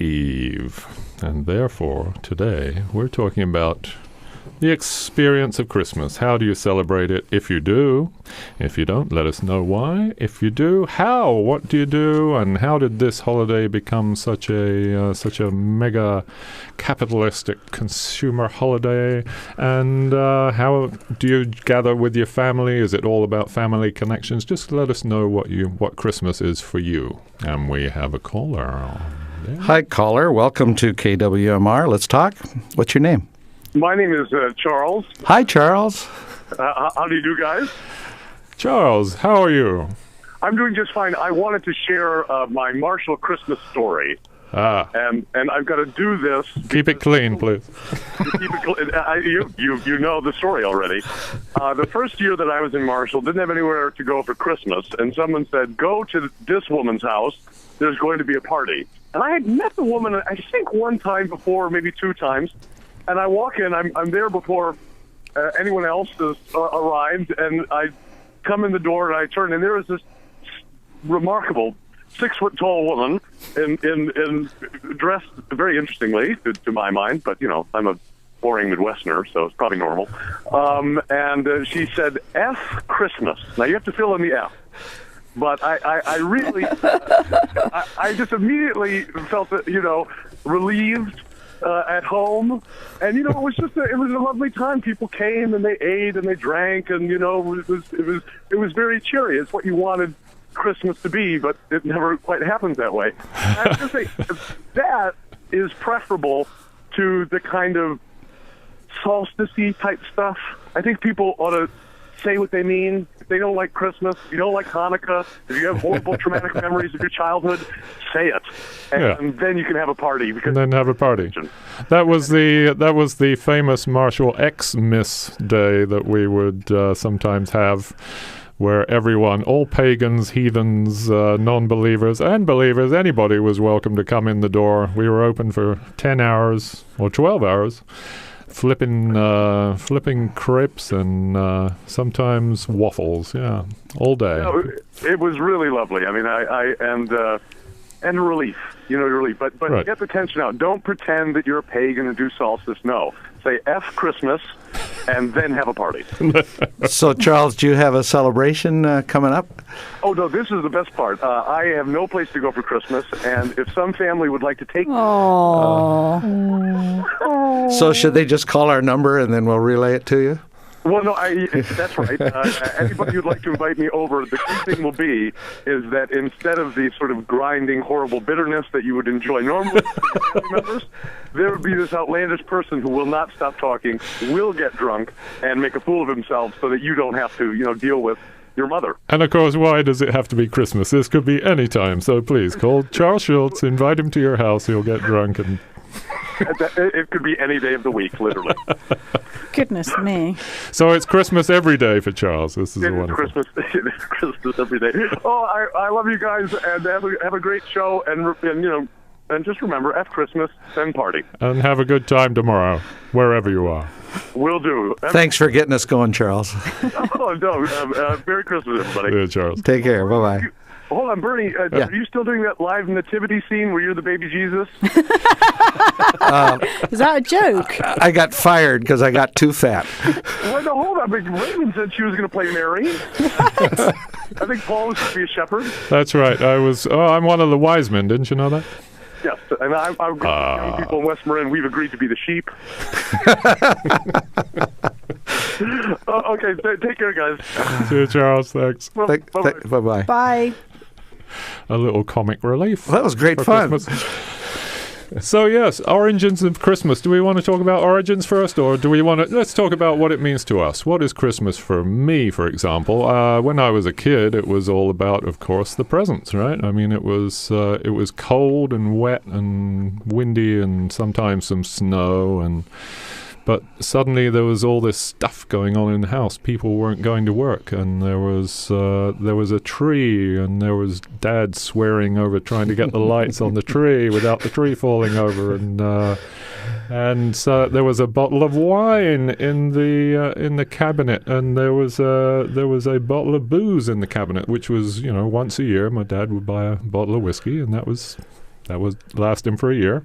Eve. And therefore, today, we're talking about the experience of Christmas. How do you celebrate it? If you do. If you don't, let us know why. If you do, how? What do you do? And how did this holiday become such a mega capitalistic consumer holiday? And how do you gather with your family? Is it all about family connections? Just let us know what Christmas is for you. And we have a caller. Yeah. Hi, caller. Welcome to KWMR. Let's talk. What's your name? My name is Charles. Hi, Charles. How do you do, guys? Charles, how are you? I'm doing just fine. I wanted to share my Marshall Christmas story. And I've got to do this. Keep it clean, please. Keep it clean. You know the story already. The first year that I was in Marshall, didn't have anywhere to go for Christmas, and someone said, go to this woman's house. There's going to be a party. And I had met the woman, I think, one time before, maybe two times. And I walk in, I'm there before anyone else has arrived, and I come in the door and I turn, and there is this remarkable 6-foot-tall woman in dressed very interestingly to my mind, but I'm a boring Midwesterner, so it's probably normal. And she said, "F Christmas." Now you have to fill in the F. But I really, I just immediately felt that, relieved. At home, and it was a lovely time. People came and they ate and they drank, and it was very cheery. It's what you wanted Christmas to be, but it never quite happens that way. I have to say that is preferable to the kind of solstice-y type stuff. I think people ought to say what they mean. If they don't like Christmas, if you don't like Hanukkah, if you have horrible traumatic memories of your childhood, say it. And then you can have a party. And then have a party. That was the famous Marshall Xmas Day that we would sometimes have, where everyone, all pagans, heathens, non-believers, and believers, anybody was welcome to come in the door. We were open for 10 hours or 12 hours. Flipping crepes and sometimes waffles, all day. It was really lovely. I mean, and relief, relief. But right. Get the tension out. Don't pretend that you're a pagan and do solstice. No, say F Christmas, and then have a party. So, Charles, do you have a celebration coming up? Oh, no, this is the best part. I have no place to go for Christmas, and if some family would like to take me... So should they just call our number and then we'll relay it to you? Well, no, that's right. Anybody who'd like to invite me over, the key thing will be is that instead of the sort of grinding, horrible bitterness that you would enjoy normally with family members, there would be this outlandish person who will not stop talking, will get drunk, and make a fool of himself so that you don't have to, deal with your mother. And of course, why does it have to be Christmas? This could be any time. So please call Charles Schultz, invite him to your house. He'll get drunk and... It could be any day of the week, literally. Goodness me. So it's Christmas every day for Charles. This is wonderful. It's Christmas every day. Oh, I love you guys, and have a great show, and just remember, F Christmas, then party. And have a good time tomorrow, wherever you are. Will do. Thanks for getting us going, Charles. Oh, no. Merry Christmas, everybody. Yeah, Charles. Take care. Bye-bye. Hold on, Bernie. Are you still doing that live nativity scene where you're the baby Jesus? Is that a joke? I got fired because I got too fat. Well, no, hold on. Raven said she was going to play Mary. I think Paul was going to be a shepherd. That's right. I'm one of the wise men. Didn't you know that? Yes, and I'm young people in West Marin. We've agreed to be the sheep. Okay, take care, guys. See you, Charles. Thanks. Bye-bye. Bye. A little comic relief. Well, that was great fun. Christmas. So yes, origins of Christmas. Do we want to talk about origins first, or do we want to? Let's talk about what it means to us. What is Christmas for me, for example? When I was a kid, it was all about, of course, the presents, right? I mean, it was cold and wet and windy, and sometimes some snow, but suddenly there was all this stuff going on in the house. People weren't going to work, and there was a tree, and there was Dad swearing over trying to get the lights on the tree without the tree falling over, and so there was a bottle of wine in the cabinet, and there was a bottle of booze in the cabinet, which was once a year my dad would buy a bottle of whiskey, and that was That was last him for a year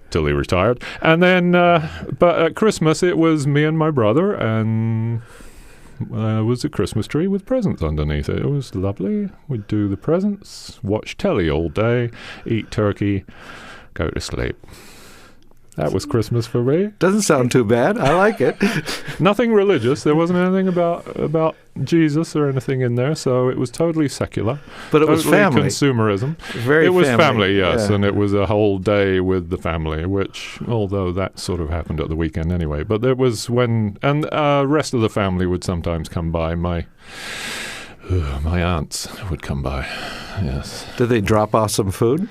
till he retired. And then, but at Christmas, it was me and my brother, and it was a Christmas tree with presents underneath it. It was lovely. We'd do the presents, watch telly all day, eat turkey, go to sleep. That was Christmas for me. Doesn't sound too bad. I like it. Nothing religious. There wasn't anything about Jesus or anything in there, so it was totally secular. But it was totally family. Consumerism. Very It was family, family, yes, yeah. and it was a whole day with the family, which, although that sort of happened at the weekend anyway, but there was when, and rest of the family would sometimes come by. My aunts would come by, yes. Did they drop off some food?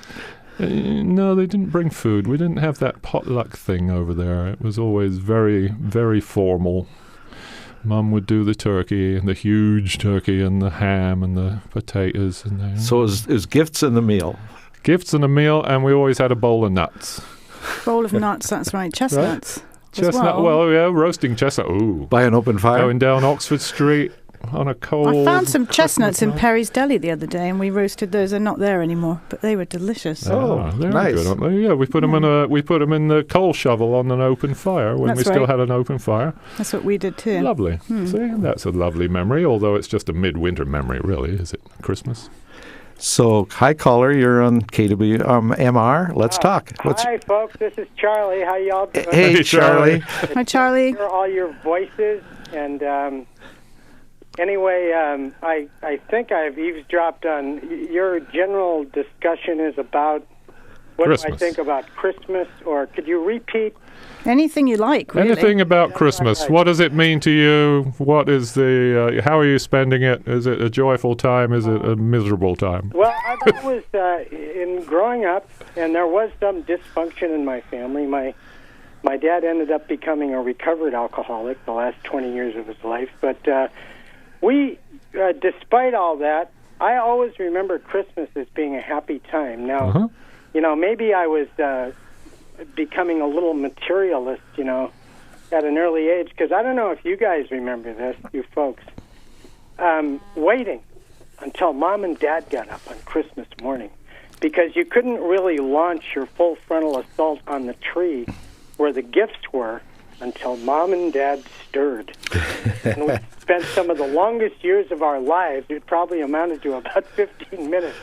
No, they didn't bring food. We didn't have that potluck thing over there. It was always very, very formal. Mum would do the turkey, and the huge turkey, and the ham, and the potatoes. And So it was gifts in the meal. gifts and a meal, and we always had a bowl of nuts. Bowl of nuts, that's right. Chestnuts. as Chestnut, well, yeah, roasting chestnut. Ooh. By an open fire? Going down Oxford Street on a cold... I found some chestnuts in Perry's Deli the other day, and we roasted those. They're not there anymore, but they were delicious. Oh, they're nice. good, aren't they? Yeah, we put them in the coal shovel on an open fire when That's we still right. had an open fire. That's what we did too. Lovely. See, that's a lovely memory, although it's just a midwinter memory, really, is it? Christmas. So, hi caller, you're on KWMR. Let's talk. Hi, folks. This is Charlie. How y'all doing? Hey, Hey, Charlie. Charlie. Hi, Charlie. Hear all your voices, and anyway, I think I've eavesdropped on your general discussion is about what do I Christmas. think about Christmas, or could you repeat? Anything you like, really. Anything about Christmas? right. What does it mean to you? What is the? How are you spending it? Is it a joyful time? Is it a miserable time? Well, I've always, in growing up, and there was some dysfunction in my family. My dad ended up becoming a recovered alcoholic the last 20 years of his life. But we, despite all that, I always remember Christmas as being a happy time. Now, Uh-huh. maybe I was becoming a little materialist, at an early age, because I don't know if you guys remember this, you folks, waiting until Mom and Dad got up on Christmas morning, because you couldn't really launch your full frontal assault on the tree where the gifts were until Mom and Dad stirred. And we spent some of the longest years of our lives, it probably amounted to about 15 minutes,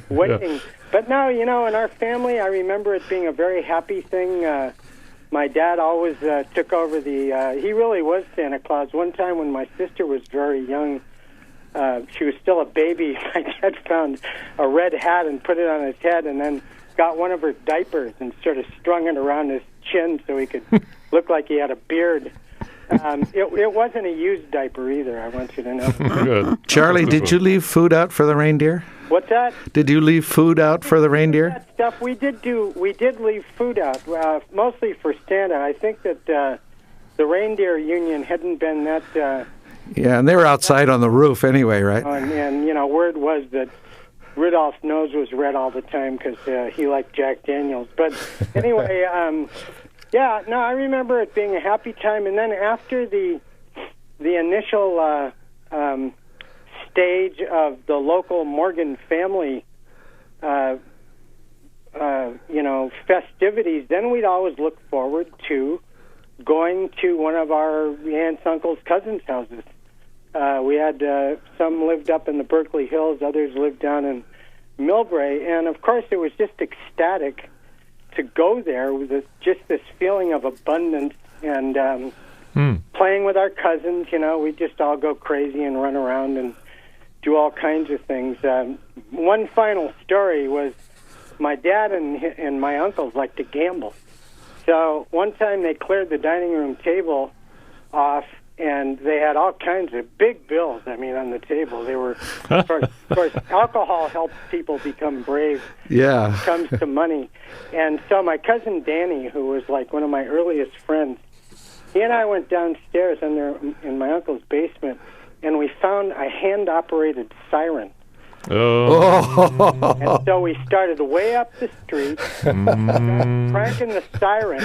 waiting. Yeah. But now, in our family, I remember it being a very happy thing. My dad always took over he really was Santa Claus. One time when my sister was very young, she was still a baby, my dad found a red hat and put it on his head, and then got one of her diapers and sort of strung it around his chin so he could look like he had a beard. It wasn't a used diaper either, I want you to know. Good. Charlie, did you leave food out for the reindeer? What's that? Did you leave food out for the reindeer? That stuff we did leave food out, mostly for Santa. I think that the reindeer union hadn't been that... Yeah, and they were outside on the roof anyway, right? and word was that Rudolph's nose was red all the time because he liked Jack Daniels. But anyway, I remember it being a happy time. And then after the initial stage of the local Morgan family, festivities, then we'd always look forward to going to one of our aunts, uncles, cousins' houses. We had some lived up in the Berkeley Hills, others lived down in Millbrae, and of course it was just ecstatic to go there with just this feeling of abundance and playing with our cousins. We'd just all go crazy and run around and do all kinds of things. One final story was my dad and my uncles liked to gamble. So one time they cleared the dining room table off, and they had all kinds of big bills, on the table. They were, of course, alcohol helps people become brave Yeah. when it comes to money. And so my cousin Danny, who was like one of my earliest friends, he and I went downstairs in my uncle's basement, and we found a hand-operated siren. Oh. And so we started way up the street, cranking the siren,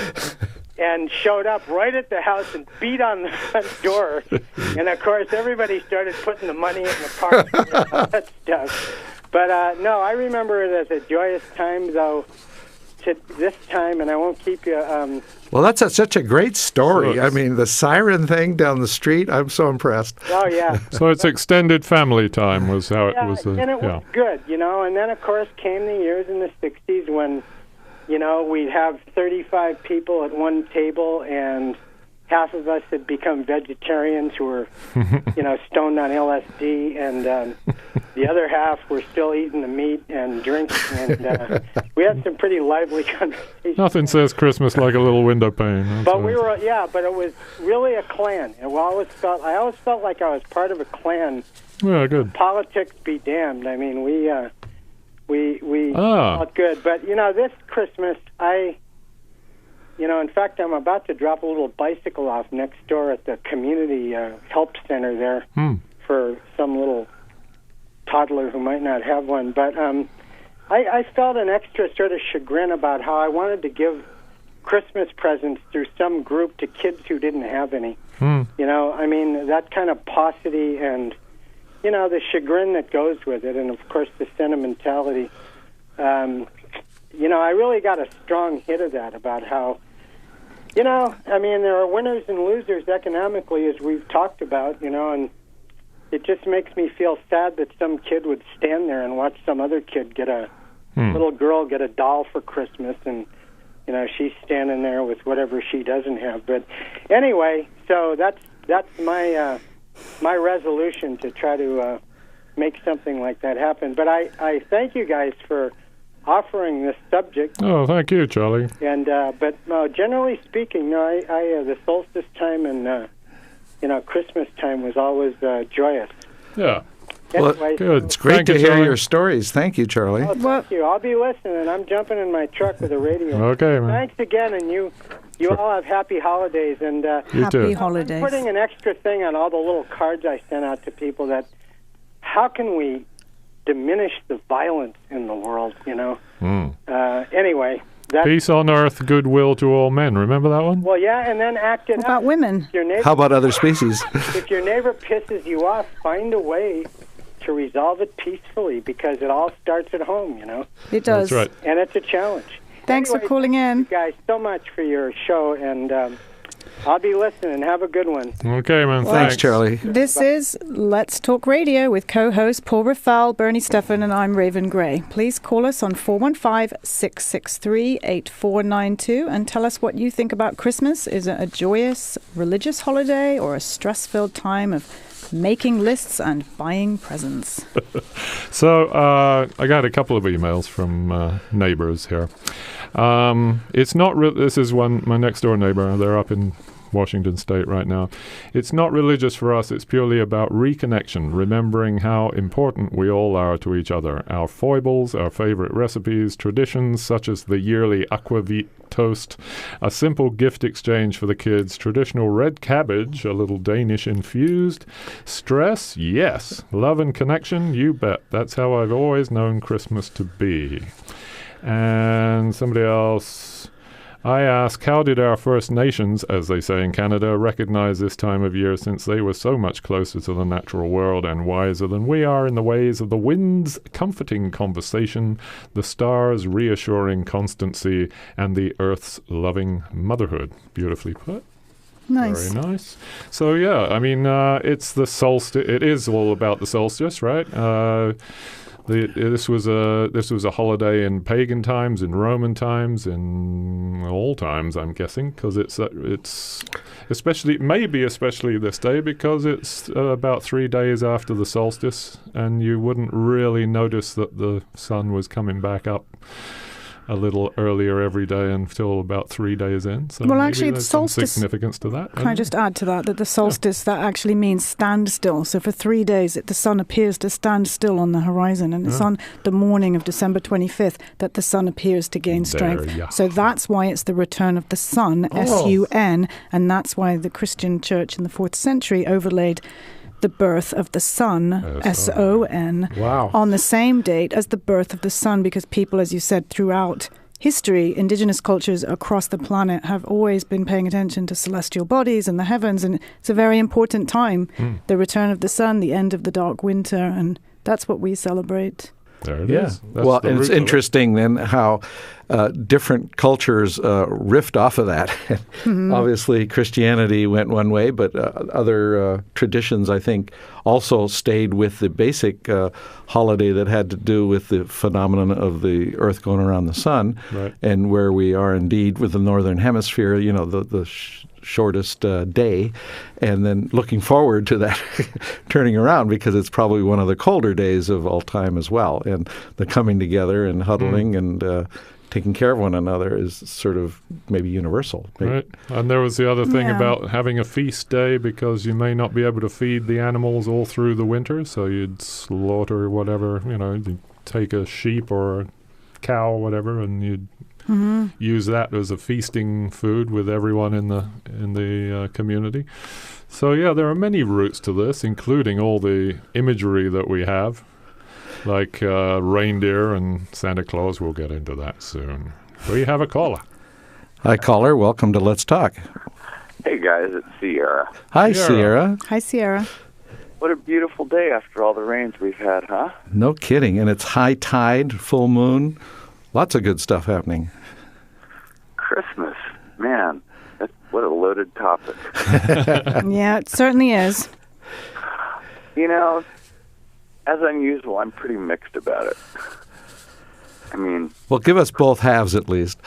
and showed up right at the house and beat on the front door. And, of course, everybody started putting the money in the park and all that stuff. But no, I remember it as a joyous time, though. To this time, and I won't keep you. Well, that's such a great story. Sure. I mean, the siren thing down the street, I'm so impressed. Oh, yeah. So it's extended family time was how it Yeah, was. and it was good, and then, of course, came the years in the 60s when, we'd have 35 people at one table, and half of us had become vegetarians who were, stoned on LSD, and the other half were still eating the meat and drinking, and we had some pretty lively conversations. Nothing says Christmas like a little window pane. But but it was really a clan. And I always felt like I was part of a clan. Yeah, good. Politics be damned. I mean, we felt good. But this Christmas, in fact, I'm about to drop a little bicycle off next door at the community help center there for some little toddler who might not have one. But I felt an extra sort of chagrin about how I wanted to give Christmas presents through some group to kids who didn't have any. I mean, that kind of paucity and, the chagrin that goes with it, and, of course, the sentimentality. I really got a strong hit of that about how, there are winners and losers economically, as we've talked about, and it just makes me feel sad that some kid would stand there and watch some other kid get little girl get a doll for Christmas, and, she's standing there with whatever she doesn't have. But anyway, so that's my my resolution to try to make something like that happen. But I thank you guys for offering this subject. Oh, thank you, Charlie. And but generally speaking, I the solstice time and Christmas time was always joyous. Yeah. Anyway, good. It's great Thank to you, hear Charlie. your stories. Thank you, Charlie. Oh, thank you. I'll be listening. I'm jumping in my truck with a radio. Okay, man. Thanks again, and you all have happy holidays. And You too. Happy holidays. I'm putting an extra thing on all the little cards I sent out to people that how can we diminish the violence in the world, Anyway. Peace on earth, goodwill to all men. Remember that one? Well, yeah, and then act it What about out. women? Your neighbor, How about other species? if your neighbor pisses you off, find a way to resolve it peacefully because it all starts at home, It does. That's right. And it's a challenge. Thanks for calling in. Thank you guys so much for your show, and I'll be listening. Have a good one. Okay, man. Thanks, Charlie. This is Let's Talk Radio with co-host Paul Rafal, Bernie Stefan, and I'm Raven Gray. Please call us on 415-663-8492 and tell us what you think about Christmas. Is it a joyous religious holiday or a stress-filled time of making lists and buying presents? So I got a couple of emails from neighbors here. It's not this is my next door neighbor. They're up in Washington State right now. It's not religious for us. It's purely about reconnection, remembering how important we all are to each other. Our foibles, our favorite recipes, traditions such as the yearly aquavit toast, a simple gift exchange for the kids, traditional red cabbage, a little Danish infused. Stress, yes. Love and connection, you bet. That's how I've always known Christmas to be. And somebody else, I ask, how did our First Nations, as they say in Canada, recognize this time of year since they were so much closer to the natural world and wiser than we are in the ways of the wind's comforting conversation, the stars' reassuring constancy, and the earth's loving motherhood? Beautifully put. Nice. Very nice. So, yeah, I mean, it's the solstice. It is all about the solstice, right? This was a holiday in pagan times, in Roman times, in all times, I'm guessing, because it's especially this day because it's about 3 days after the solstice, and you wouldn't really notice that the sun was coming back up a little earlier every day until about 3 days in. So well, maybe actually, there's the some solstice. significance to that. Can I just add to that the solstice, that actually means standstill. So for 3 days, the sun appears to stand still on the horizon. And it's on the morning of December 25th that the sun appears to gain strength. So that's why it's the return of the sun, S-U-N. And that's why the Christian church in the 4th century overlaid the birth of the sun, S-O-N, on the same date as the birth of the sun, because people, as you said, throughout history, indigenous cultures across the planet have always been paying attention to celestial bodies and the heavens, and it's a very important time, the return of the sun, the end of the dark winter, and that's what we celebrate. There it is. That's well, the and it's root of it. interesting then how different cultures riffed off of that. Obviously, Christianity went one way, but other traditions, I think, also stayed with the basic holiday that had to do with the phenomenon of the Earth going around the sun, Right. and where we are indeed with the Northern Hemisphere, the shortest day, and then looking forward to that turning around because it's probably one of the colder days of all time as well. And the coming together and huddling and taking care of one another is sort of maybe universal. Right. And there was the other thing Yeah. about having a feast day because you may not be able to feed the animals all through the winter, so you'd slaughter whatever, you'd take a sheep or a cow or whatever, and you'd use that as a feasting food with everyone in the community. So yeah, there are many roots to this, including all the imagery that we have, like reindeer and Santa Claus. We'll get into that soon. We have a caller. Hi, caller. Welcome to Let's Talk. Hey guys, it's Sierra. Hi, Sierra. Sierra. Hi, Sierra. What a beautiful day after all the rains we've had, huh? No kidding. And it's high tide, full moon, lots of good stuff happening. Christmas, man, what a loaded topic. Yeah, it certainly is. As unusual, I'm pretty mixed about it. I mean, Well, give us both halves at least.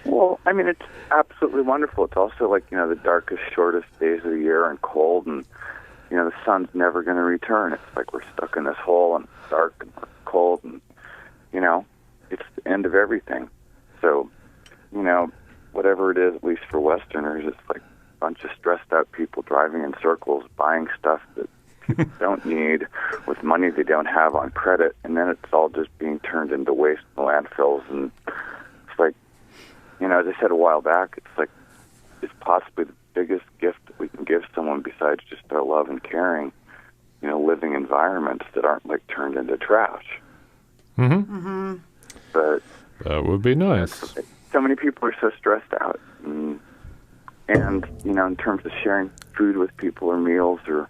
it's absolutely wonderful. It's also like, the darkest, shortest days of the year and cold, and, the sun's never going to return. It's like we're stuck in this hole and it's dark and cold and, it's the end of everything. So, whatever it is, at least for Westerners, it's like a bunch of stressed out people driving in circles, buying stuff that people don't need with money they don't have on credit, and then it's all just being turned into waste in landfills. And it's like, as I said a while back, it's like it's possibly the biggest gift that we can give someone besides just our love and caring, living environments that aren't like turned into trash. But That would be nice. so many people are so stressed out. And in terms of sharing food with people or meals or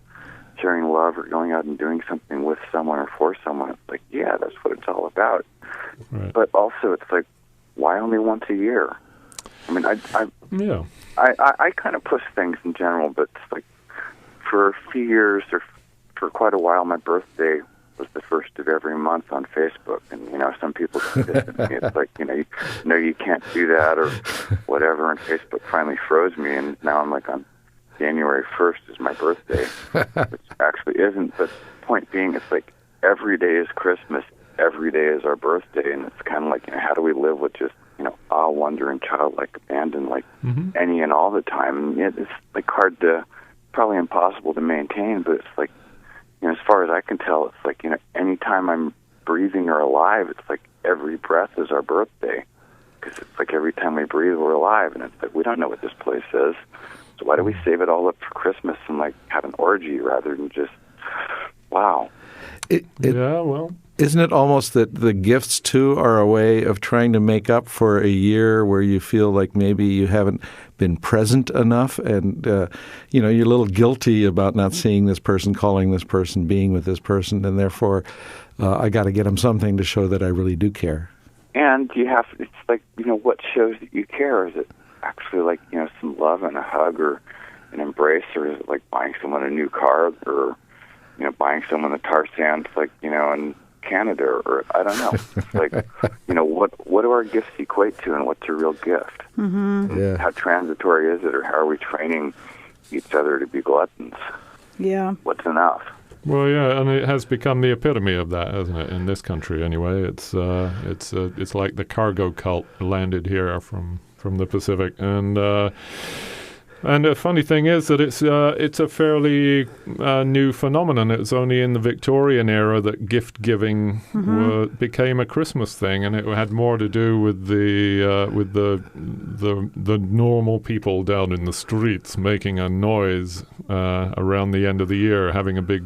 sharing love or going out and doing something with someone or for someone, it's like, yeah, that's what it's all about. Right. But also it's like, why only once a year? I mean, Yeah. I kind of push things in general, but it's like for a few years or for quite a while, my birthday was the first of every month on Facebook, and some people it's like you can't do that or whatever, and Facebook finally froze me, and now I'm like on January 1st is my birthday, which actually isn't. But point being, it's like every day is Christmas, every day is our birthday, and it's kind of like how do we live with just awe, wonder, and childlike abandon like any and all the time? And it's like hard to, probably impossible to maintain, but it's like. As far as I can tell, it's like, anytime I'm breathing or alive, it's like every breath is our birthday. Because it's like every time we breathe, we're alive. And it's like, we don't know what this place is. So why do we save it all up for Christmas and, like, have an orgy rather than just, wow. Yeah, well. Isn't it almost that the gifts, too, are a way of trying to make up for a year where you feel like maybe you haven't been present enough and, you're a little guilty about not seeing this person, calling this person, being with this person, and therefore I got to get them something to show that I really do care. And it's like, what shows that you care? Is it actually like, some love and a hug or an embrace, or is it like buying someone a new car or, buying someone a Tarzan, like, in Canada, or I don't know. It's like, what do our gifts equate to, and what's a real gift? Yeah. How transitory is it, or how are we training each other to be gluttons? Yeah. What's enough? Well, yeah, and it has become the epitome of that, hasn't it? In this country, anyway, it's like the cargo cult landed here from the Pacific, and the funny thing is that it's a fairly new phenomenon. It's only in the Victorian era that gift giving became a Christmas thing, and it had more to do with the normal people down in the streets making a noise around the end of the year, having a big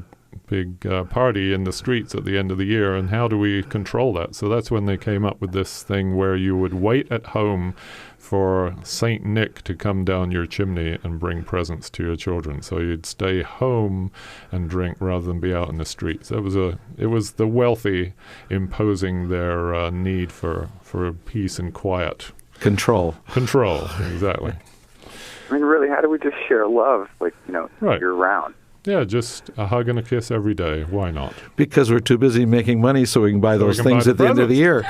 big party in the streets at the end of the year, and how do we control that? So that's when they came up with this thing where you would wait at home for Saint Nick to come down your chimney and bring presents to your children. So you'd stay home and drink rather than be out in the streets. It was the wealthy imposing their need for peace and quiet. Control, exactly. I mean, really, how do we just share love, year-round? Yeah, just a hug and a kiss every day. Why not? Because we're too busy making money so we can buy those things at the end of the year.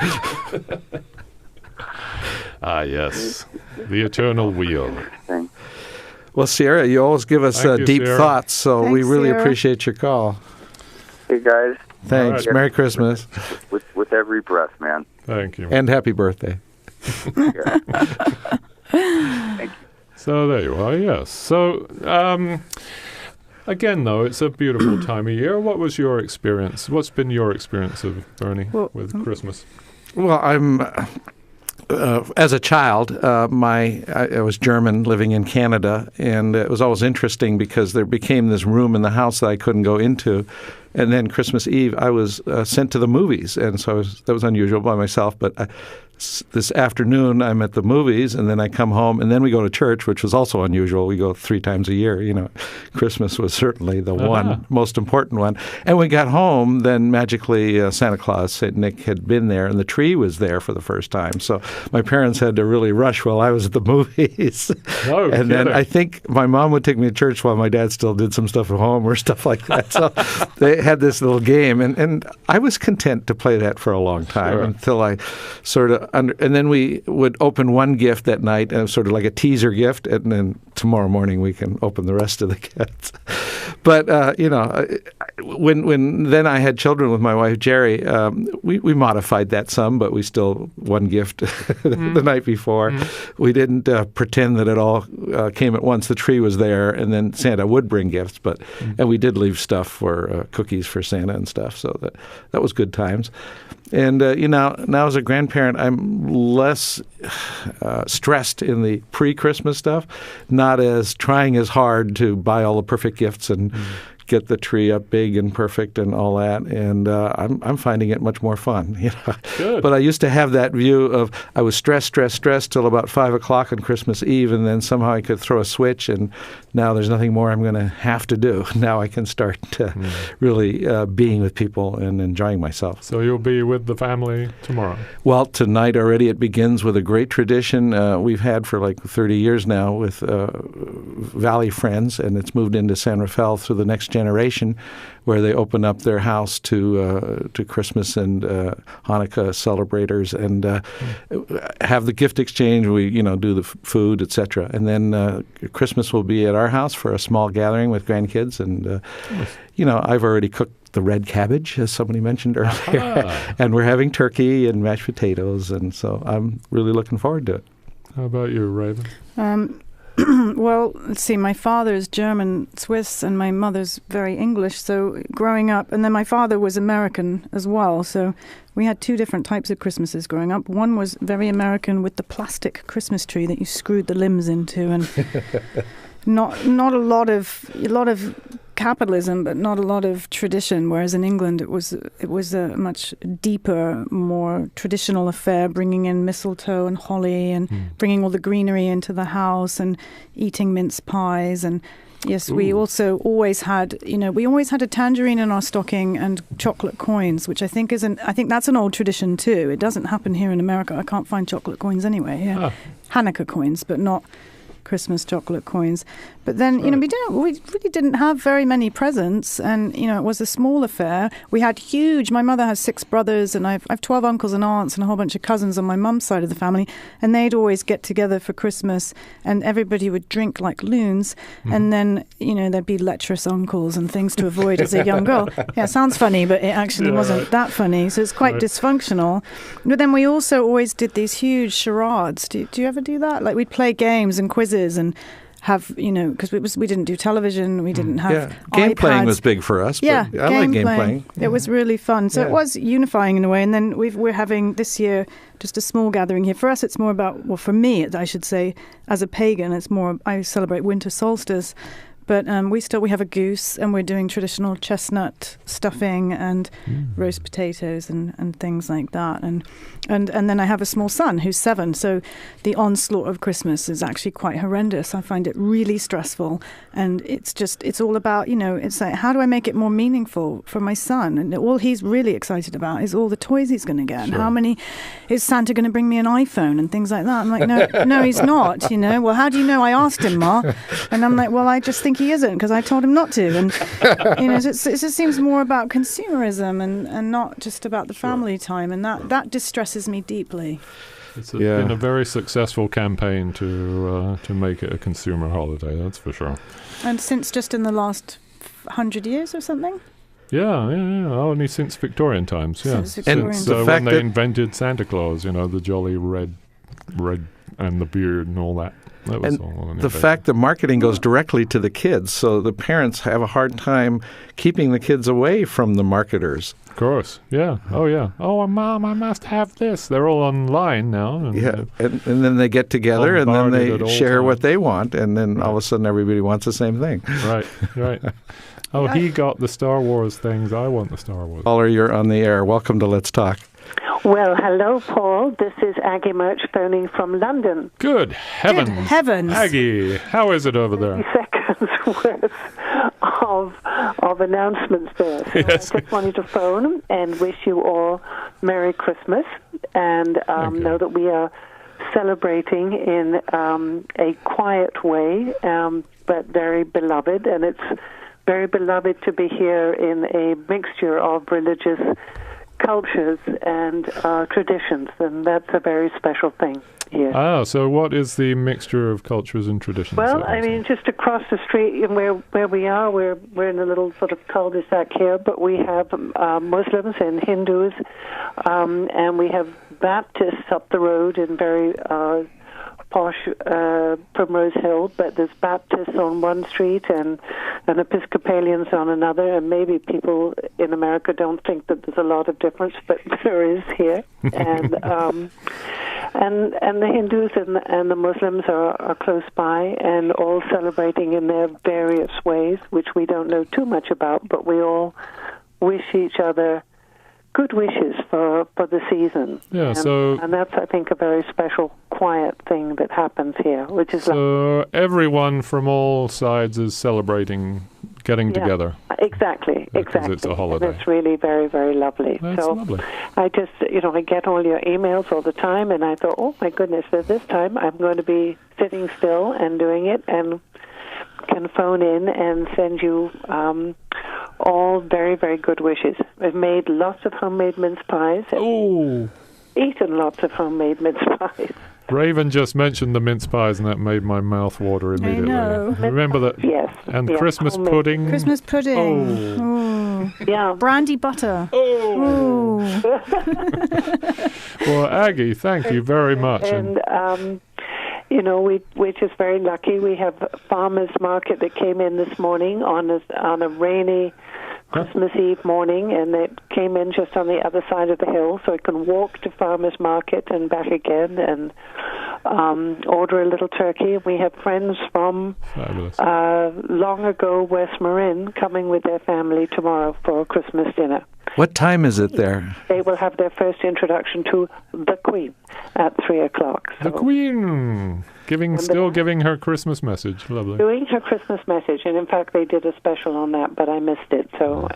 Ah, yes. The eternal wheel. Well, Sierra, you always give us deep Sierra. Thoughts, so Thanks, we really Sierra. appreciate your call. Hey, guys. Thanks. Right. Merry Christmas. With every breath, man. Thank you. And happy birthday. Yeah. Thank you. So there you are, yes. So, again, though, it's a beautiful time of year. What was your experience? What's been your experience of, Bernie, with Christmas? Well, I'm... as a child, I was German living in Canada, and it was always interesting because there became this room in the house that I couldn't go into. And then Christmas Eve, I was sent to the movies, and so that was unusual by myself. But this afternoon, I'm at the movies, and then I come home, and then we go to church, which was also unusual. We go 3 times a year. Christmas was certainly the one most important one. And we got home, then magically Santa Claus, St. Nick, had been there, and the tree was there for the first time. So my parents had to really rush while I was at the movies. No and kidding. then I think my mom would take me to church while my dad still did some stuff at home or stuff like that. So they had this little game, and I was content to play that for a long time until I sort of and then we would open one gift that night, sort of like a teaser gift, and then tomorrow morning we can open the rest of the gifts. But when then I had children with my wife Jerry, we modified that some, but we still one gift the night before. We didn't pretend that it all came at once. The tree was there, and then Santa would bring gifts, and we did leave stuff for cookies for Santa and stuff. So that was good times. And now as a grandparent, I'm less stressed in the pre-Christmas stuff, not as trying as hard to buy all the perfect gifts and get the tree up big and perfect and all that. And I'm finding it much more fun. Good. But I used to have that view of I was stressed till about 5 o'clock on Christmas Eve, and then somehow I could throw a switch, and now there's nothing more I'm going to have to do. Now I can start really being with people and enjoying myself. So you'll be with the family tomorrow? Well, tonight already it begins with a great tradition we've had for like 30 years now with Valley Friends, and it's moved into San Rafael through the next generation, where they open up their house to Christmas and Hanukkah celebrators, and have the gift exchange. We do the food, etc. And then Christmas will be at our house for a small gathering with grandkids, and I've already cooked the red cabbage, as somebody mentioned earlier, and we're having turkey and mashed potatoes, and so I'm really looking forward to it. How about you, Raven? Well, let's see, my father's German Swiss and my mother's very English, so growing up, and then my father was American as well, so we had 2 different types of Christmases growing up. One was very American with the plastic Christmas tree that you screwed the limbs into, and not a lot of capitalism, but not a lot of tradition. Whereas in England, it was a much deeper, more traditional affair, bringing in mistletoe and holly, and bringing all the greenery into the house, and eating mince pies. And yes, we also always had, a tangerine in our stocking and chocolate coins, which I think that's an old tradition too. It doesn't happen here in America. I can't find chocolate coins anywhere. Yeah, Hanukkah coins, but not Christmas chocolate coins. But then, we really didn't have very many presents, and, it was a small affair. We had my mother has 6 brothers, and I've 12 uncles and aunts and a whole bunch of cousins on my mum's side of the family, and they'd always get together for Christmas, and everybody would drink like loons, and then, there'd be lecherous uncles and things to avoid as a young girl. Yeah, it sounds funny, but it actually wasn't that funny, so it's quite dysfunctional. But then we also always did these huge charades. Do you ever do that? Like, we'd play games and quizzes and have, because we didn't do television, we didn't have game iPads. playing was big for us. Yeah, but I like game playing. It was really fun. So it was unifying in a way. And then we're having this year just a small gathering here. For us, it's more about, for me, I should say, as a pagan, it's more, I celebrate winter solstice. But we have a goose, and we're doing traditional chestnut stuffing and roast potatoes and things like that. And then I have a small son who's 7, so the onslaught of Christmas is actually quite horrendous. I find it really stressful, and it's all about, it's like, how do I make it more meaningful for my son? And all he's really excited about is all the toys he's going to get. Sure. And how many is Santa going to bring me an iPhone and things like that? I'm like, no, he's not. Well, how do you know? I asked him, Ma, and I'm like, well, I just think he isn't because I told him not to. And it just seems more about consumerism and not just about the family time, and that distresses me deeply. It's been a very successful campaign to make it a consumer holiday, that's for sure. And since just in the last 100 years or something? Yeah, only since Victorian times, yeah. Since Victorian. And the when they invented Santa Claus, the jolly red and the beard and all that. That was all the fact that marketing goes directly to the kids, so the parents have a hard time keeping the kids away from the marketers. Of course, yeah. Oh, yeah. Oh, Mom, I must have this. They're all online now. And then they get together and then they share what they want, and then all of a sudden everybody wants the same thing. Right. Oh, he got the Star Wars things. I want the Star Wars. Caller, you're on the air. Welcome to Let's Talk. Well, hello, Paul. This is Aggie Murch phoning from London. Good heavens. Good heavens. Aggie, how is it over there? 30 seconds worth of announcements there. So Yes. I just wanted to phone and wish you all Merry Christmas, and know that we are celebrating in a quiet way, but very beloved, and it's very beloved to be here in a mixture of religious cultures and traditions, and that's a very special thing here. Ah, so what is the mixture of cultures and traditions? Well, I mean, just across the street where we are, we're in a little sort of cul-de-sac here, but we have Muslims and Hindus, and we have Baptists up the road in very posh Primrose Hill, but there's Baptists on one street and Episcopalians on another, and maybe people in America don't think that there's a lot of difference, but there is here. And the Hindus and the Muslims are close by and all celebrating in their various ways, which we don't know too much about, but we all wish each other good wishes for the season. Yeah, and that's, I think, a very special, quiet thing that happens here, which is everyone from all sides is celebrating getting together. Exactly. Because it's a holiday. And it's really very, very lovely. That's lovely. I just, I get all your emails all the time, and I thought, oh my goodness, so this time I'm going to be sitting still and doing it, and can phone in and send you all very, very good wishes. I've made lots of homemade mince pies. Oh! Eaten lots of homemade mince pies. Raven just mentioned the mince pies, and that made my mouth water immediately. I know. Remember that? Yes. And yes, Christmas homemade. pudding. Christmas pudding. Oh. Yeah. Brandy butter. Oh! Well, Aggie, thank you very much. And we're just very lucky. We have a farmer's market that came in this morning on a rainy Christmas Eve morning, and it came in just on the other side of the hill, so I can walk to farmer's market and back again and order a little turkey. We have friends from long ago West Marin coming with their family tomorrow for Christmas dinner. What time is it there? They will have their first introduction to the Queen at 3:00. So. The Queen! Still giving her Christmas message. Lovely. Doing her Christmas message, and in fact they did a special on that, but I missed it. So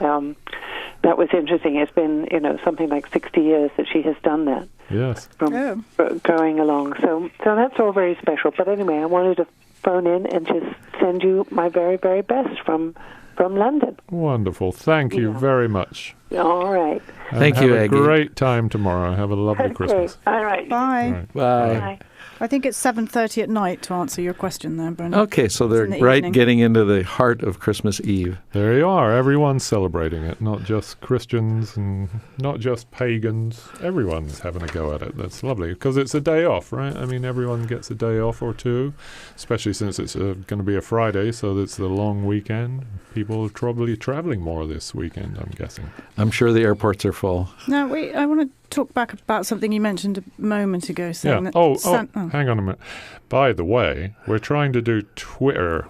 that was interesting. It's been, something like 60 years that she has done that. Yes. From going along. So that's all very special. But anyway, I wanted to phone in and just send you my very, very best from London. Wonderful. Thank you very much. All right. And Thank you, Aggie. Aggie. Have a great time tomorrow. Have a lovely Christmas. All right. Bye. All right. Bye. Bye. I think it's 7:30 at night to answer your question there, Brendan. Okay, so they're in the right evening. getting into the heart of Christmas Eve. There you are. Everyone's celebrating it. Not just Christians and not just pagans. Everyone's having a go at it. That's lovely because it's a day off, right? I mean, everyone gets a day off or two, especially since it's going to be a Friday, so it's the long weekend. People are probably traveling more this weekend, I'm guessing. I'm sure the airports are full. Now, I want to talk back about something you mentioned a moment ago. Saying Yeah. that Hang on a minute. By the way, we're trying to do Twitter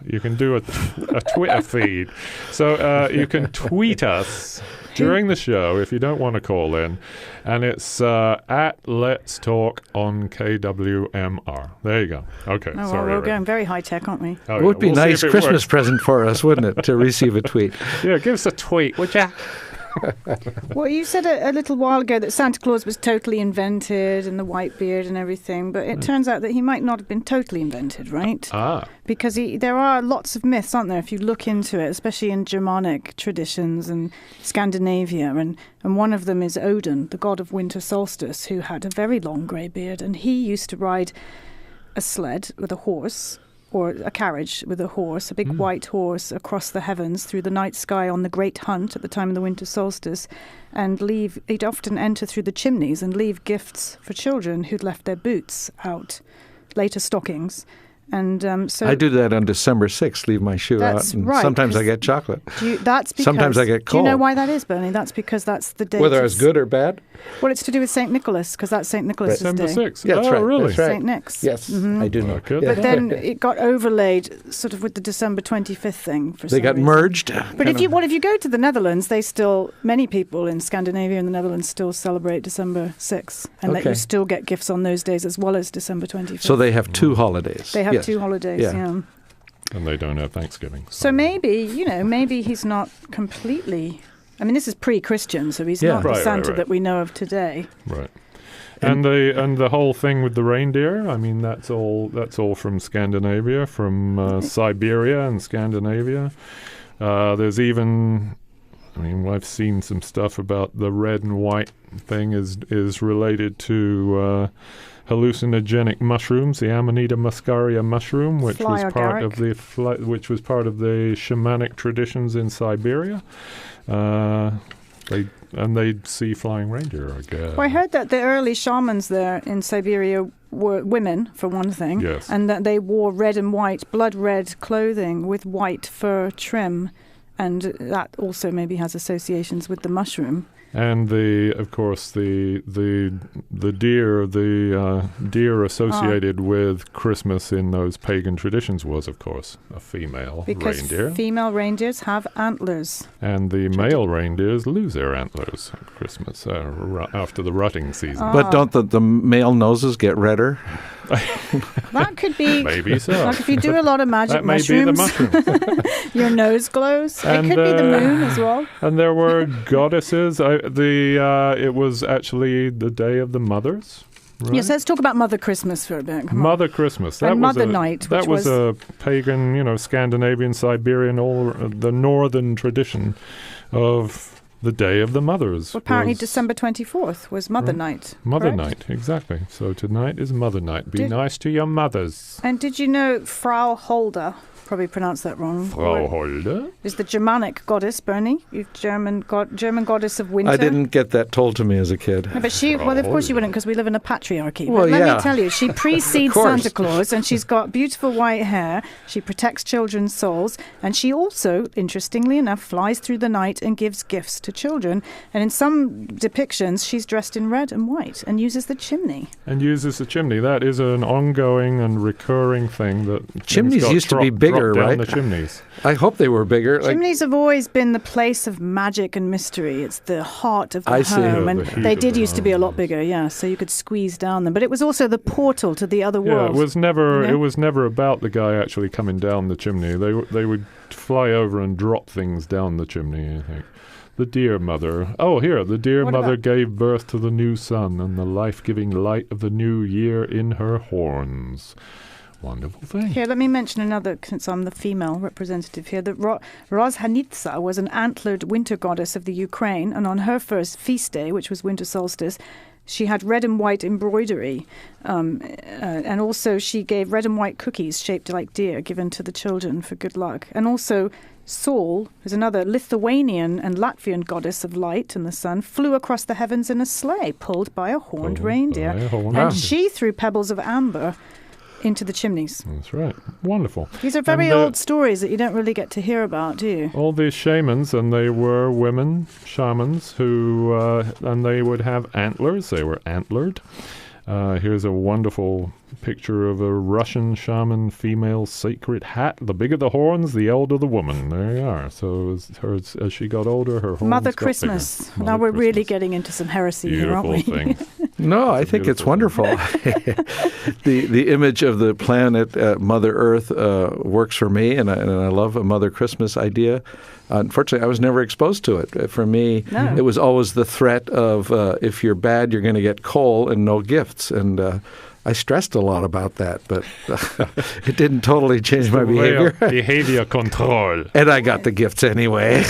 You can do a Twitter feed. So you can tweet us during the show if you don't want to call in. And it's at Let's Talk on KWMR. There you go. Okay, Oh, sorry. well, we're going very high-tech, aren't we? Oh, It would be a We'll see nice if it Christmas works. present for us, wouldn't it, to receive a tweet? Yeah, give us a tweet, would ya? Well, you said a little while ago that Santa Claus was totally invented and the white beard and everything, but it turns out that he might not have been totally invented, right? Because there are lots of myths, aren't there, if you look into it, especially in Germanic traditions and Scandinavia, and one of them is Odin, the god of winter solstice, who had a very long grey beard, and he used to ride a sled with a horse, or a carriage with a horse, a big white horse, across the heavens through the night sky on the great hunt at the time of the winter solstice, and he'd often enter through the chimneys and leave gifts for children who'd left their boots out, later stockings. And so I do that on December 6th, leave my shoe out, That's and right, sometimes I 'cause get chocolate. that's because, Sometimes I get Do you know cold. why that is, Bernie? That's because that's the day. Whether I was good or bad? Well, it's to do with St. Nicholas, because that's St. Nicholas's December day. 6th. Yeah, that's oh, right. really? That's right. St. Nick's. Yes, I do know. Good. Yeah. But then it got overlaid sort of with the December 25th thing for They some got reason. merged. But if you go to the Netherlands, many people in Scandinavia and the Netherlands still celebrate December 6th, and that Okay. you still get gifts on those days as well as December 25th. So they have two holidays. They have Yes. two holidays, yeah. And they don't have Thanksgiving. So maybe he's not completely. I mean, this is pre-Christian, so he's Yeah. not the Right, Santa right. that we know of today. Right. And the whole thing with the reindeer, I mean, that's all from Scandinavia, from Siberia and Scandinavia. There's even, I mean, I've seen some stuff about the red and white thing is related to hallucinogenic mushrooms, the Amanita muscaria mushroom, which was part of the shamanic traditions in Siberia. They'd see flying reindeer, I guess. Well, I heard that the early shamans there in Siberia were women, for one thing, Yes. and that they wore red and white, blood red clothing with white fur trim, and that also maybe has associations with the mushroom. And of course, the deer associated with Christmas in those pagan traditions was, of course, a female Because reindeer. female reindeers have antlers. And the male reindeers lose their antlers at Christmas after the rutting season. But don't the male noses get redder? That could be. Maybe so. Like if you do a lot of magic That may mushrooms, be the mushroom. your nose glows. And, it could be the moon as well. And there were goddesses. It was actually the Day of the Mothers. Right? Yes, let's talk about Mother Christmas for a bit. Come on. Mother Christmas. And Mother Night, That which was a pagan, Scandinavian, Siberian, the northern tradition of the Day of the Mothers. Well, apparently was December 24th was Mother Night. Mother correct? Night, exactly. So tonight is Mother Night. Be nice to your mothers. And did you know Frau Holder, probably pronounced that wrong, Frau Holder? is the Germanic goddess, Bernie? German goddess of winter. I didn't get that told to me as a kid. No, but of course you wouldn't, because we live in a patriarchy. Well, but let yeah. me tell you, she precedes Of course. Santa Claus, and she's got beautiful white hair. She protects children's souls, and she also, interestingly enough, flies through the night and gives gifts to children. And in some depictions, she's dressed in red and white and uses the chimney. And uses the chimney. That is an ongoing and recurring thing that Chimneys got used to be dropped bigger, down right? the chimneys. I hope they were bigger. Chimneys have always been the place of magic and mystery. It's the heart of the I see. home. Yeah, And the heat they of did the used to be a home, lot bigger, yeah, so you could squeeze down them. But it was also the portal to the other Yeah, world. it was never. You know? It was never about the guy actually coming down the chimney. They would fly over and drop things down the chimney. I think. The dear mother. Oh, here, the dear What mother about- gave birth to the new sun and the life-giving light of the new year in her horns. Wonderful thing. Here, let me mention another, since I'm the female representative here, that Rozhanitsa was an antlered winter goddess of the Ukraine, and on her first feast day, which was winter solstice, she had red and white embroidery, and also she gave red and white cookies shaped like deer given to the children for good luck. And also Sol, who's another Lithuanian and Latvian goddess of light and the sun, flew across the heavens in a sleigh pulled by a horned reindeer. by a horned And reindeer. she threw pebbles of amber into the chimneys. That's right. Wonderful. These are very And, old stories that you don't really get to hear about, do you? All these shamans, and they were women shamans who, and they would have antlers. They were antlered. Here's a wonderful picture of a Russian shaman female sacred hat. The bigger the horns, the elder the woman. There you are. So as she got older, her horns Mother got Christmas. bigger. Now we're really Christmas. getting into some heresy here, Beautiful aren't we? thing. No, I think it's wonderful. The image of the planet Mother Earth works for me, and I love a Mother Christmas idea. Unfortunately, I was never exposed to it. For me, it was always the threat of if you're bad, you're going to get coal and no gifts. And I stressed a lot about that, but it didn't totally change my behavior. Behavior control. And I got the gifts anyway.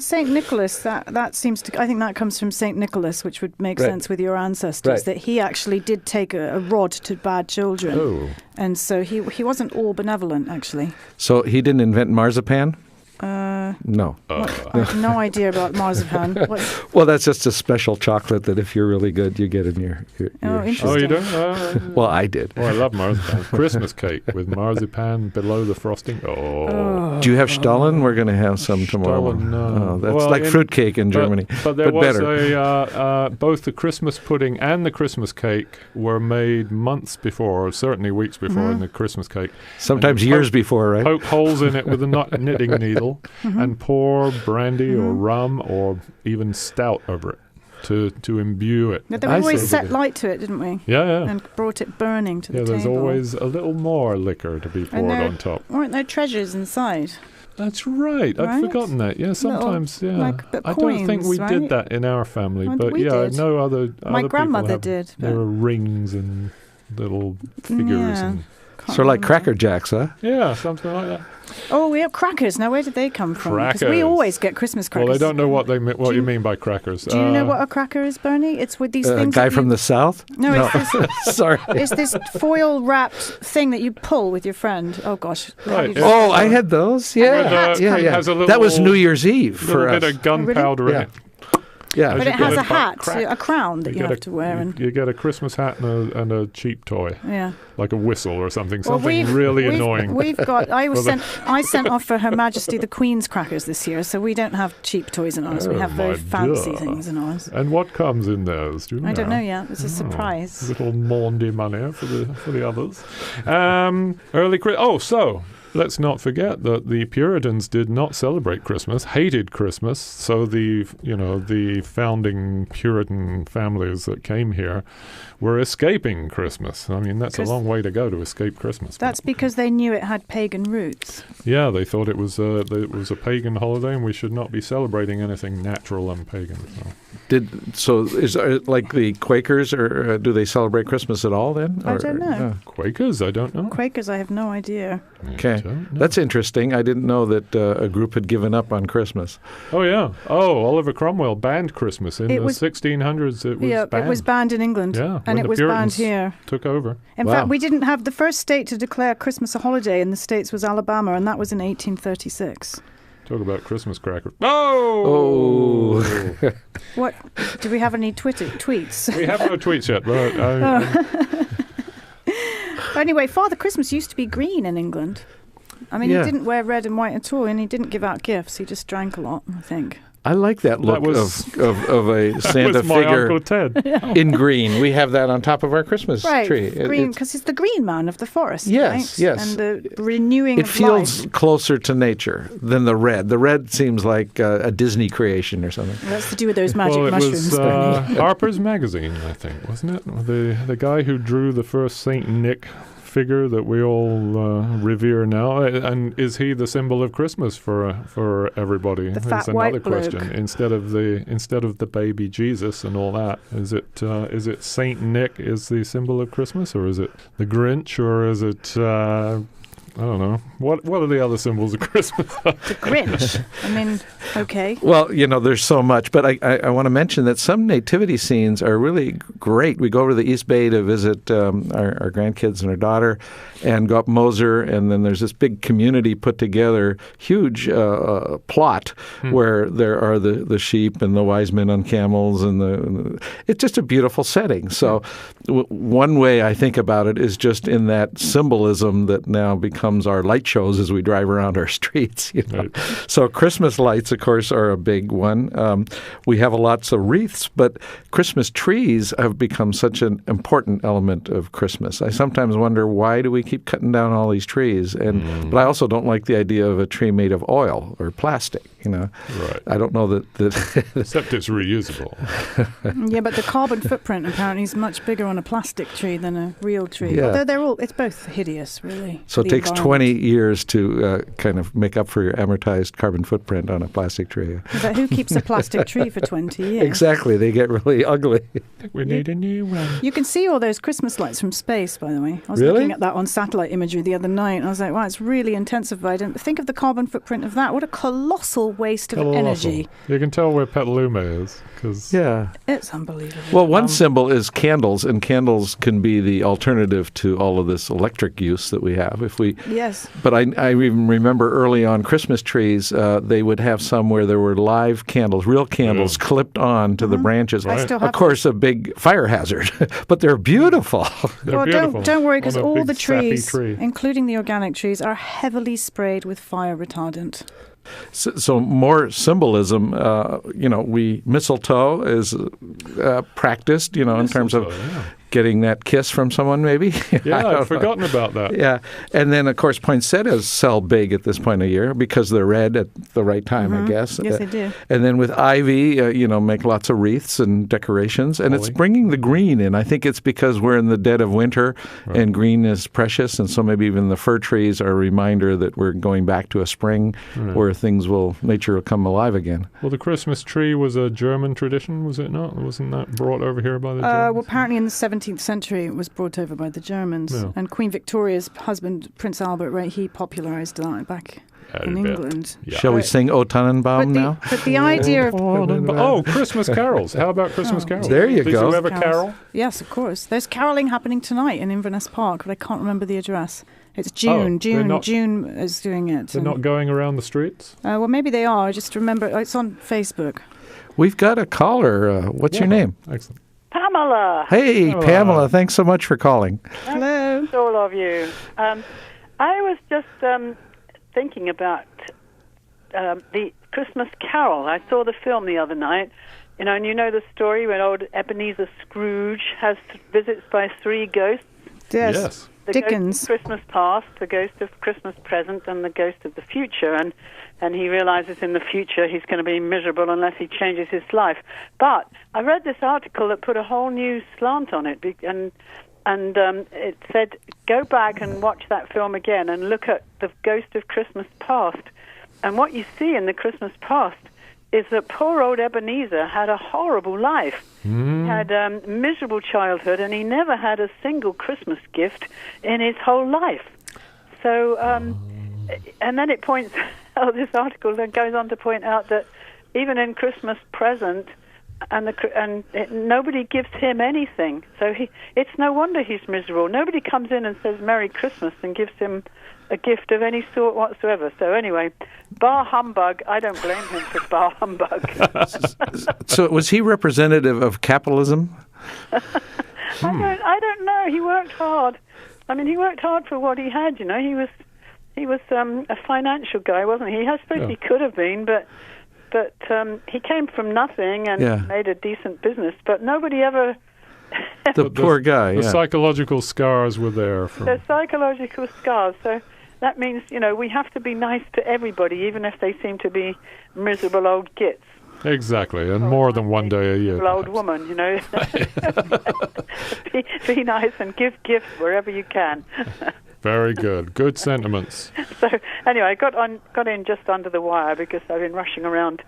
St. Nicholas, that seems to, I think that comes from St. Nicholas, which would make sense with your ancestors, that he actually did take a rod to bad children. Oh. And so he wasn't all benevolent, actually. So he didn't invent marzipan? No. I have no idea about marzipan. Well, that's just a special chocolate that if you're really good, you get in your interesting. Oh, you don't? Well, I did. Oh, I love marzipan. Christmas cake with marzipan below the frosting. Oh. Do you have Stollen? We're going to have some tomorrow. Stollen, no. Oh, that's like fruitcake in Germany. But there was better. Both the Christmas pudding and the Christmas cake were made months before, or certainly weeks before, in the Christmas cake. Sometimes years before, right? Poke holes in it with a knitting needle and pour brandy or rum or even stout over it to imbue it. Yeah, we always set light to it, didn't we? Yeah. And brought it burning to the table. Yeah, there's always a little more liquor to be poured on top. Weren't there treasures inside? That's right. I'd forgotten that. Yeah, sometimes, I don't think we did that in our family, but we did. I know other My grandmother people did. There were rings and little figures and sort of like Cracker Jacks, huh? Yeah, something like that. Oh, we have crackers. Now, where did they come from? Crackers. Because we always get Christmas crackers. Well, I don't know what you mean by crackers. Do you know what a cracker is, Bernie? It's with these things. A guy from the South? No. It's this. Sorry. It's this foil-wrapped thing that you pull with your friend. Oh gosh. Right. Oh, I had those. Yeah. Has a little, that was New Year's Eve for us. A bit of gunpowder in it. Yeah. But it has a hat, a crown that you have to wear. You get a Christmas hat and a cheap toy. Yeah. Like a whistle or something. Something really annoying. We've got. I sent off for Her Majesty the Queen's crackers this year, so we don't have cheap toys in ours. We have very fancy things in ours. And what comes in those? Do you know? I don't know yet. It's a surprise. Little Maundy money for the others. So. Let's not forget that the Puritans did not celebrate Christmas, hated Christmas. So the founding Puritan families that came here were escaping Christmas. I mean, that's a long way to go to escape Christmas. That's because they knew it had pagan roots. Yeah, they thought it was a pagan holiday, and we should not be celebrating anything natural and pagan. Is like the Quakers, or do they celebrate Christmas at all then? I don't know. Quakers, I don't know. Quakers, I have no idea. Okay, that's interesting. I didn't know that a group had given up on Christmas. Oh yeah. Oh, Oliver Cromwell banned Christmas in the 1600s. It was banned. It was banned in England. Yeah, and it was banned here. Took over. In fact, we didn't have the first state to declare Christmas a holiday in the States was Alabama, and that was in 1836. Talk about Christmas crackers. Oh! What? Do we have any tweets? We have no tweets yet. But Anyway, Father Christmas used to be green in England. I mean, he didn't wear red and white at all, and he didn't give out gifts. He just drank a lot, I think. I like that look of a Santa my figure Uncle Ted. in green. We have that on top of our Christmas tree. Green, because it's the green man of the forest. Yes, right? yes. And the renewing of life. It feels closer to nature than the red. The red seems like a Disney creation or something. Well, that's to do with those magic mushrooms. It was Harper's Magazine, I think, wasn't it? The guy who drew the first Saint Nick figure that we all revere now, and is he the symbol of Christmas for everybody? The fat That's white another question. bloke. Instead of the baby Jesus and all that, is it Saint Nick is the symbol of Christmas, or is it the Grinch, or is it I don't know. What are the other symbols of Christmas? The Grinch. I mean, okay. Well, there's so much, but I want to mention that some nativity scenes are really great. We go over to the East Bay to visit our grandkids and our daughter, and go up Moser, and then there's this big community put together, huge plot where there are the sheep and the wise men on camels, and it's just a beautiful setting. So one way I think about it is just in that symbolism that now becomes becomes our light shows as we drive around our streets. Right. So Christmas lights, of course, are a big one. We have lots of wreaths, but Christmas trees have become such an important element of Christmas. I sometimes wonder, why do we keep cutting down all these trees? But I also don't like the idea of a tree made of oil or plastic. Right. I don't know that Except it's reusable. Yeah, but the carbon footprint apparently is much bigger on a plastic tree than a real tree. Yeah. Although it's both hideous, really. So it the takes environment. 20 years to kind of make up for your amortized carbon footprint on a plastic tree. But who keeps a plastic tree for 20 years? Exactly. They get really ugly. We need a new one. You can see all those Christmas lights from space, by the way. I was Really? looking at that on satellite imagery the other night, and I was like, wow, it's really intensified. And think of the carbon footprint of that. What a colossal waste of energy. You can tell where Petaluma is, because Yeah. It's unbelievable. Well, one symbol is candles, and candles can be the alternative to all of this electric use that we have. Yes. But I even remember early on Christmas trees, they would have some where there were live candles, real candles clipped on to the branches. I still have Of course, a big fire hazard, but they're beautiful. they're beautiful. Don't worry, because On a all big the sappy trees, tree. including the organic trees, are heavily sprayed with fire retardant. So more symbolism, mistletoe is practiced, in terms of getting that kiss from someone, maybe. Yeah, I'd forgotten about that. Yeah, and then, of course, poinsettias sell big at this point of year because they're red at the right time, I guess. Yes, they do. And then with ivy, make lots of wreaths and decorations. And it's bringing the green in. I think it's because we're in the dead of winter and green is precious. And so maybe even the fir trees are a reminder that we're going back to a spring where nature will come alive again. Well, the Christmas tree was a German tradition, was it not? Wasn't that brought over here by the Germans? Well, apparently in the 17th century it was brought over by the Germans. Yeah. And Queen Victoria's husband, Prince Albert, he popularised that back in England. Yeah. Shall we sing O Tannenbaum now? But the idea of... Oh, Christmas carols. How about Christmas carols? There you Did go. you ever carol? Yes, of course. There's caroling happening tonight in Inverness Park, but I can't remember the address. It's June. June is doing it. They're not going around the streets? Well, maybe they are. I just remember it's on Facebook. We've got a caller. What's your name? Excellent. Pamela. Hey, Pamela. Thanks so much for calling. Hello. To all of you. I was just thinking about the Christmas Carol. I saw the film the other night, and you know the story when old Ebenezer Scrooge visits by three ghosts. Yes. The Dickens. ghost of Christmas past, the ghost of Christmas present, and the ghost of the future. And he realizes in the future he's going to be miserable unless he changes his life. But I read this article that put a whole new slant on it, and it said, go back and watch that film again and look at the ghost of Christmas past. And what you see in the Christmas past is that poor old Ebenezer had a horrible life. He had a miserable childhood, and he never had a single Christmas gift in his whole life. So, and then it points out, this article then goes on to point out that even in Christmas present, nobody gives him anything. So it's no wonder he's miserable. Nobody comes in and says Merry Christmas and gives him a gift of any sort whatsoever. So anyway, bar humbug. I don't blame him for bar humbug. So was he representative of capitalism? I don't know. He worked hard. I mean, he worked hard for what he had. He was a financial guy, wasn't he? I suppose he could have been, but he came from nothing and made a decent business. But nobody ever. The poor guy. The psychological scars were there. The psychological scars. So that means, we have to be nice to everybody, even if they seem to be miserable old gits. Exactly, and more than one day a year. Old woman, be nice and give gifts wherever you can. Very good. Good sentiments. So anyway, I got in just under the wire because I've been rushing around.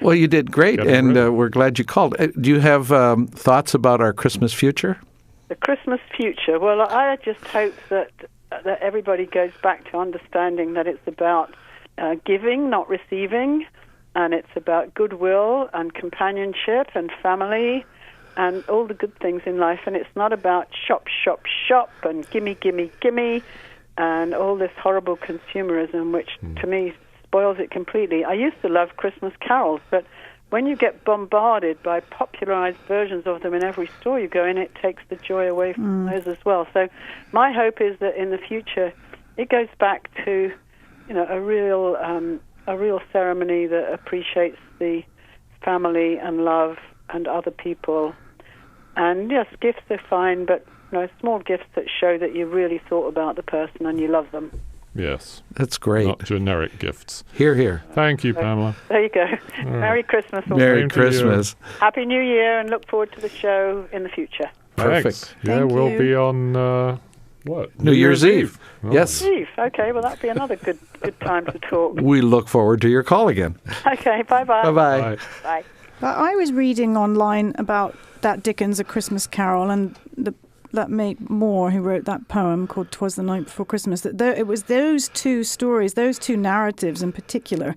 Well, you did great, and we're glad you called. Do you have thoughts about our Christmas future? The Christmas future? Well, I just hope that everybody goes back to understanding that it's about giving, not receiving, and it's about goodwill and companionship and family and all the good things in life. And it's not about shop, shop, shop and gimme, gimme, gimme and all this horrible consumerism, which to me spoils it completely. I used to love Christmas carols, but when you get bombarded by popularized versions of them in every store you go in, it takes the joy away from those as well. So my hope is that in the future it goes back to, a real ceremony that appreciates the family and love and other people. And yes, gifts are fine, but small gifts that show that you really thought about the person and you love them. Yes. That's great. Not generic gifts. Hear, hear. Thank you, Pamela. There you go. Merry Christmas. Merry Christmas. Happy New Year, and look forward to the show in the future. Perfect. Thanks. Yeah, we'll be on, New Year's Eve. Oh. Yes. Eve. Okay, well, that'd be another good time to talk. We look forward to your call again. Okay, bye-bye. Bye-bye. Bye. I was reading online about that Dickens' A Christmas Carol, and that mate Moore, who wrote that poem called "'Twas the Night Before Christmas," that it was those two stories, those two narratives in particular,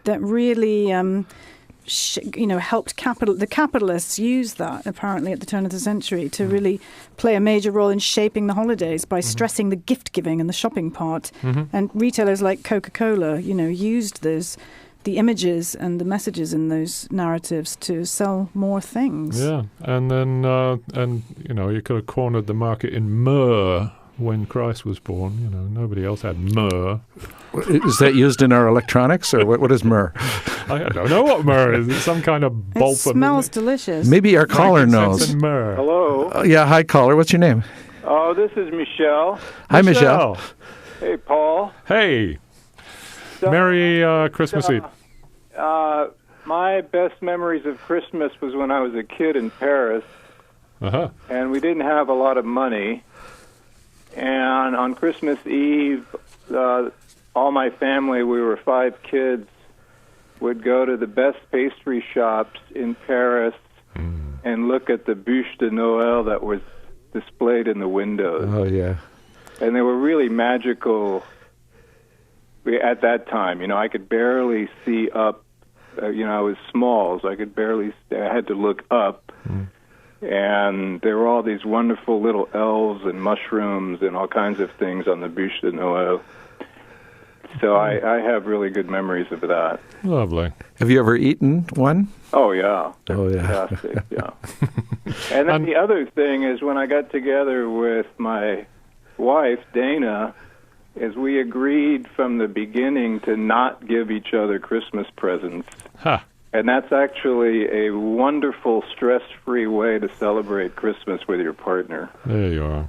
that really, helped the capitalists use that apparently at the turn of the century to really play a major role in shaping the holidays by stressing the gift giving and the shopping part. And retailers like Coca-Cola, used the images and the messages in those narratives to sell more things. Yeah, and then you could have cornered the market in myrrh when Christ was born. Nobody else had myrrh. Is that used in our electronics, or what is myrrh? I don't know what myrrh is. It's some kind of bulb. It smells delicious. Maybe our caller knows. Hello. Yeah, hi, caller. What's your name? Oh, this is Michelle. Hi, Michelle. Hey, Paul. Hey. Merry Christmas Eve. My best memories of Christmas was when I was a kid in Paris, and we didn't have a lot of money. And on Christmas Eve, all my family, we were 5 kids, would go to the best pastry shops in Paris and look at the bûche de Noël that was displayed in the windows. Oh, yeah. And they were really magical at that time. I could barely see up. I was small, so I could barely I had to look up. And there were all these wonderful little elves and mushrooms and all kinds of things on the bûche de Noël. So I have really good memories of that. Lovely. Have you ever eaten one? Oh, yeah. Oh, yeah. Fantastic, yeah. And then the other thing is when I got together with my wife, Dana, is we agreed from the beginning to not give each other Christmas presents. And that's actually a wonderful, stress-free way to celebrate Christmas with your partner. There you are.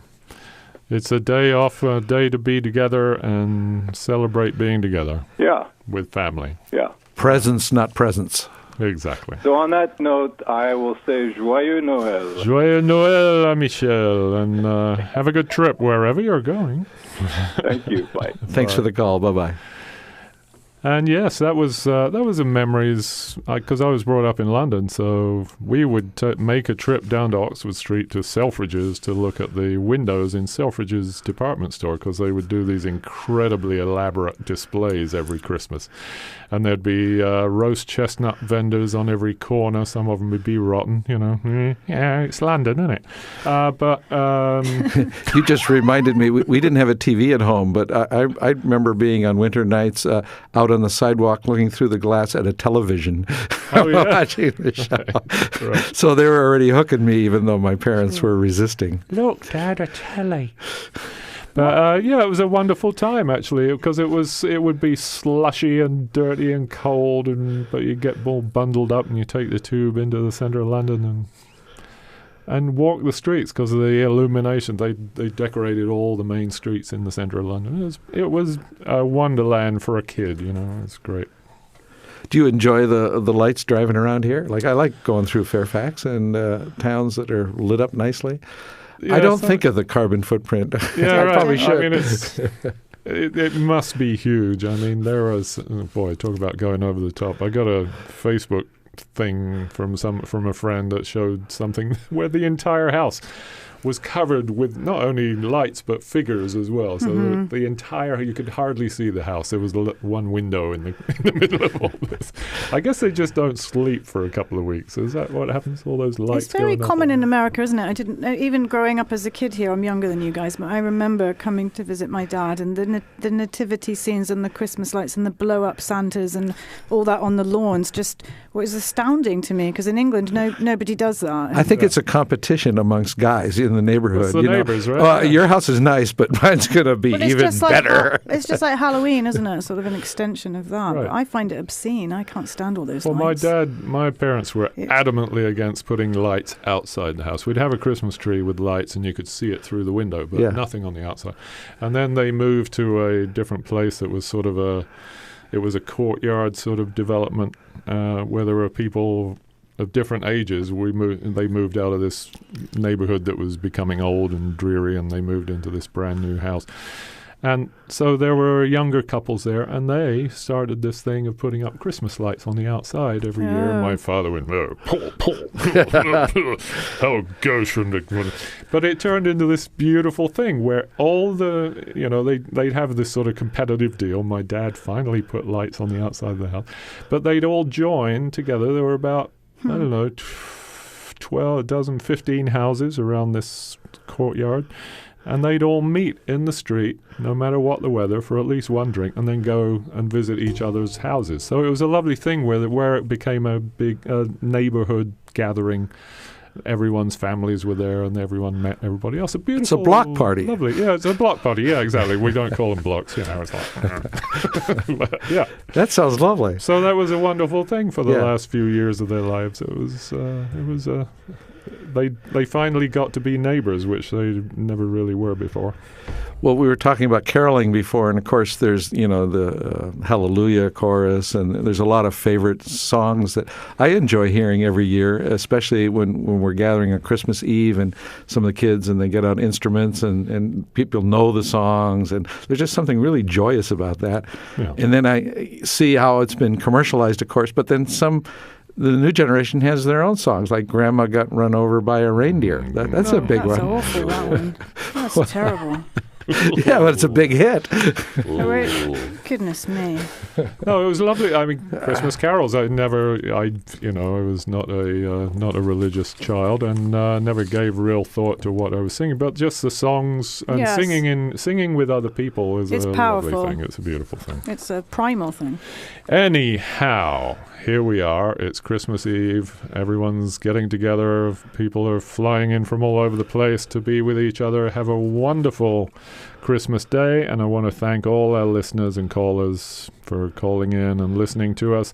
It's a day off, a day to be together and celebrate being together. Yeah. With family. Yeah. Presents, not presents. Exactly. So on that note, I will say Joyeux Noël. Joyeux Noël, Michel, and have a good trip wherever you're going. Thank you. Bye. Thanks for the call. Bye-bye. And yes, that was a memories, because I was brought up in London, so we would make a trip down to Oxford Street to Selfridges to look at the windows in Selfridges department store, because they would do these incredibly elaborate displays every Christmas. And there'd be roast chestnut vendors on every corner. Some of them would be rotten, Yeah, it's London, isn't it? But you just reminded me, we didn't have a TV at home, but I remember being on winter nights out on the sidewalk looking through the glass at a television. Oh, yeah. Watching the show. Right. So they were already hooking me, even though my parents were resisting. Look, Dad, a telly. But it was a wonderful time actually, because it would be slushy and dirty and cold, but you get all bundled up and you take the tube into the centre of London and walk the streets because of the illumination. They decorated all the main streets in the centre of London. It was a wonderland for a kid. It's great. Do you enjoy the lights driving around here? I like going through Fairfax and towns that are lit up nicely. Yeah, I don't think of the carbon footprint. Yeah, I right. probably should. I mean, it must be huge. I mean, there was talk about going over the top. I got a Facebook thing from a friend that showed something where the entire house was covered with not only lights but figures as well. So the entire, you could hardly see the house. There was one window in the middle of all this. I guess they just don't sleep for a couple of weeks. Is that what happens? All those lights. It's very common in America, isn't it? I didn't even growing up as a kid here. I'm younger than you guys, but I remember coming to visit my dad and the nativity scenes and the Christmas lights and the blow-up Santas and all that on the lawns just was astounding to me, because in England nobody does that. I think it's a competition amongst guys. in the neighborhood. It's the neighbors, right? Well, your house is nice, but mine's going to be even better. It's just like Halloween, isn't it? Sort of an extension of that. Right. But I find it obscene. I can't stand all those Well, lights. my parents were adamantly against putting lights outside the house. We'd have a Christmas tree with lights, and you could see it through the window, but nothing on the outside. And then they moved to a different place that was sort of it was a courtyard sort of development where there were people of different ages. They moved out of this neighborhood that was becoming old and dreary, and they moved into this brand new house. And so there were younger couples there, and they started this thing of putting up Christmas lights on the outside every year. And my father went, how goes from the... But it turned into this beautiful thing where all they'd have this sort of competitive deal. My dad finally put lights on the outside of the house. But they'd all join together. There were about, I don't know, 15 houses around this courtyard. And they'd all meet in the street, no matter what the weather, for at least one drink, and then go and visit each other's houses. So it was a lovely thing where it became a big neighborhood gathering. Everyone's families were there, and everyone met everybody else. It's a block party. Lovely. Yeah, it's a block party. Yeah, exactly. We don't call them blocks. It's like... But, yeah. That sounds lovely. So that was a wonderful thing for the last few years of their lives. It was they finally got to be neighbors, which they never really were before. Well, we were talking about caroling before, and of course there's, the Hallelujah chorus, and there's a lot of favorite songs that I enjoy hearing every year, especially when we're gathering on Christmas Eve and some of the kids, and they get out instruments, and people know the songs, and there's just something really joyous about that. Yeah. And then I see how it's been commercialized, of course, but then the new generation has their own songs, like Grandma Got Run Over by a Reindeer. That's a big one. That's awful, that one. That's terrible. Yeah, but it's a big hit. Goodness me. No, it was lovely. I mean, Christmas carols. I was not a religious child, and never gave real thought to what I was singing. But just the songs and singing with other people is a powerful. Lovely thing. It's a beautiful thing. It's a primal thing. Anyhow, here we are. It's Christmas Eve. Everyone's getting together. People are flying in from all over the place to be with each other. Have a wonderful Christmas Day, and I want to thank all our listeners and callers for calling in and listening to us.